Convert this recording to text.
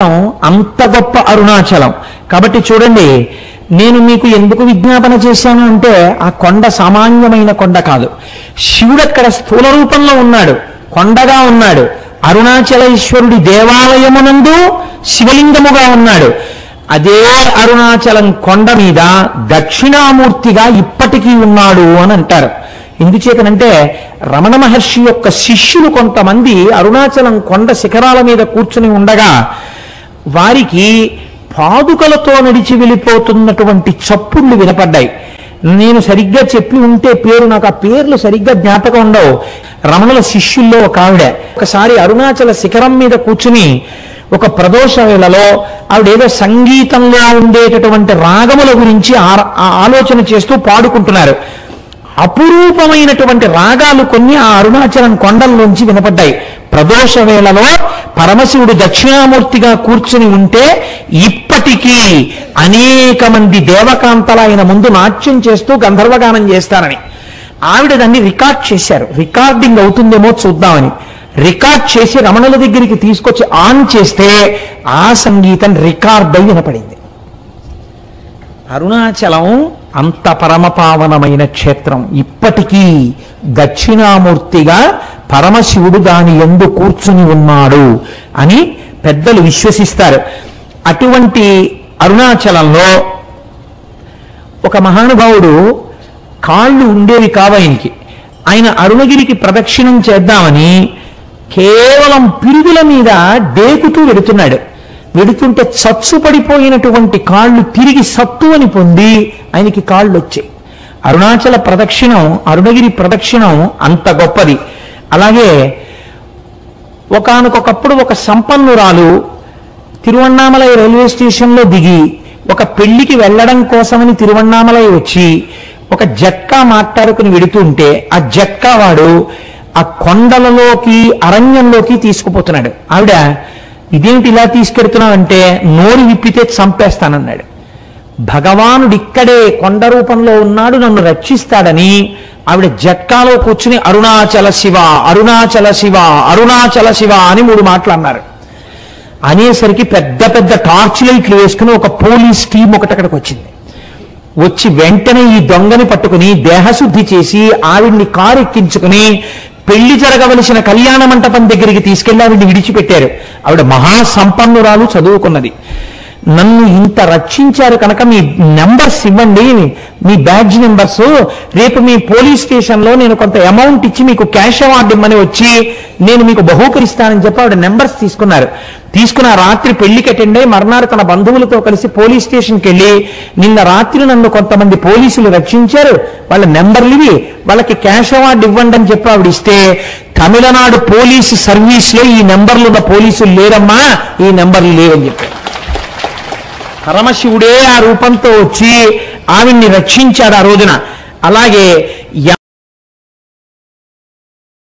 అంత గొప్ప అరుణాచలం. కాబట్టి చూడండి, నేను మీకు ఎందుకు విజ్ఞాపన చేశాను అంటే ఆ కొండ సామాన్యమైన కొండ కాదు. శివుడు అక్కడ స్థూల రూపంలో ఉన్నాడు, కొండగా ఉన్నాడు. అరుణాచలేశ్వరుడి దేవాలయమునందు శివలింగముగా ఉన్నాడు. అదే అరుణాచలం కొండ మీద దక్షిణామూర్తిగా ఇప్పటికీ ఉన్నాడు అని అంటారు. ఎందుచేతనంటే రమణ మహర్షి యొక్క శిష్యులు కొంతమంది అరుణాచలం కొండ శిఖరాల మీద కూర్చుని ఉండగా వారికి పాదుకలతో నడిచి వెళ్ళిపోతున్నటువంటి చప్పుళ్ళు వినపడ్డాయి. నేను సరిగ్గా చెప్పి ఉంటే నాకు ఆ పేర్లు సరిగ్గా జ్ఞాపకం ఉండవు. రమణుల శిష్యుల్లో ఒక ఆవిడ ఒకసారి అరుణాచల శిఖరం మీద కూర్చుని ఒక ప్రదోష వేళలో ఆవిడేదో సంగీతంలో ఉండేటటువంటి రాగముల గురించి ఆలోచన చేస్తూ పాడుకుంటున్నారు. అపురూపమైనటువంటి రాగాలు కొన్ని ఆ అరుణాచలం కొండల్లోంచి వినపడ్డాయి. ప్రదోష వేళలో పరమశివుడు దక్షిణామూర్తిగా కూర్చుని ఉంటే ఇప్పటికీ అనేక మంది దేవకాంతలు ఆయన ముందు నాట్యం చేస్తూ గంధర్వగానం చేస్తారని ఆవిడ దాన్ని రికార్డ్ చేశారు. రికార్డింగ్ అవుతుందేమో చూద్దామని రికార్డ్ చేసి రమణుల దగ్గరికి తీసుకొచ్చి ఆన్ చేస్తే ఆ సంగీతం రికార్డ్ అయి వినపడింది. అరుణాచలం అంత పరమపావనమైన క్షేత్రం. ఇప్పటికీ దక్షిణామూర్తిగా పరమశివుడు దాని యందు కూర్చుని ఉన్నాడు అని పెద్దలు విశ్వసిస్తారు. అటువంటి అరుణాచలంలో ఒక మహానుభావుడు కాళ్ళు ఉండేవి కావాయనికి. ఆయన అరుణగిరికి ప్రదక్షిణం చేద్దామని కేవలం పిరుగుల మీద డేకుతూ వెడుతున్నాడు. వెడుతుంటే చచ్చు పడిపోయినటువంటి కాళ్ళు తిరిగి సత్తు అని పొంది ఆయనకి కాళ్ళు వచ్చాయి. అరుణాచల ప్రదక్షిణం, అరుణగిరి ప్రదక్షిణం అంత గొప్పది. అలాగే ఒకానొకప్పుడు ఒక సంపన్నురాలు తిరువణ్ణామలై రైల్వే స్టేషన్లో దిగి ఒక పెళ్లికి వెళ్ళడం కోసమని తిరువణ్ణామలై వచ్చి ఒక జట్కా మాట్లాడుకుని వెడుతుంటే ఆ జట్కా వాడు ఆ కొండలలోకి అరణ్యంలోకి తీసుకుపోతున్నాడు. ఆవిడ ఇదేమిటి ఇలా తీసుకెడుతున్నావంటే నోరు విప్పితే చంపేస్తానన్నాడు. భగవానుడు ఇక్కడే కొండ రూపంలో ఉన్నాడు, నన్ను రక్షిస్తాడని ఆవిడ జట్కాలో కూర్చుని అరుణాచల శివ, అరుణాచల శివ, అరుణాచల శివ అని 3 మాటలు అన్నారు. అనేసరికి పెద్ద పెద్ద టార్చ్ లైట్లు వేసుకుని ఒక పోలీస్ టీం ఒకటి అక్కడికి వచ్చింది. వచ్చి వెంటనే ఈ దొంగని పట్టుకుని దేహశుద్ధి చేసి ఆవిడ్ని కారు ఎక్కించుకుని పెళ్లి జరగవలసిన కళ్యాణ మంటపం దగ్గరికి తీసుకెళ్లి ఆవిడ్ని విడిచిపెట్టారు. ఆవిడ మహాసంపన్నురాలు, చదువుకున్నది. నన్ను ఇంత రక్షించారు కనుక మీ నెంబర్స్ ఇవ్వండి, మీ బ్యాడ్జ్ నెంబర్స్, రేపు మీ పోలీస్ స్టేషన్లో నేను కొంత అమౌంట్ ఇచ్చి మీకు క్యాష్ అవార్డు ఇమ్మని వచ్చి నేను మీకు బహూకరిస్తానని చెప్పి ఆవిడ నెంబర్స్ తీసుకున్నారు. తీసుకున్న రాత్రి పెళ్లికి అటెండ్ అయ్యి మర్నాడు తన బంధువులతో కలిసి పోలీస్ స్టేషన్కి వెళ్ళి నిన్న రాత్రి నన్ను కొంతమంది పోలీసులు రక్షించారు, వాళ్ళ నెంబర్లు ఇవి, వాళ్ళకి క్యాష్ అవార్డు ఇవ్వండి అని చెప్పి ఆవిడ ఇస్తే తమిళనాడు పోలీసు సర్వీస్లో ఈ నెంబర్లు ఉన్న పోలీసులు లేరమ్మా, ఈ నెంబర్లు లేవని చెప్పారు. పరమశివుడే ఆ రూపంతో వచ్చి ఆవిడ్ని రక్షించాడు ఆ రోజున. అలాగే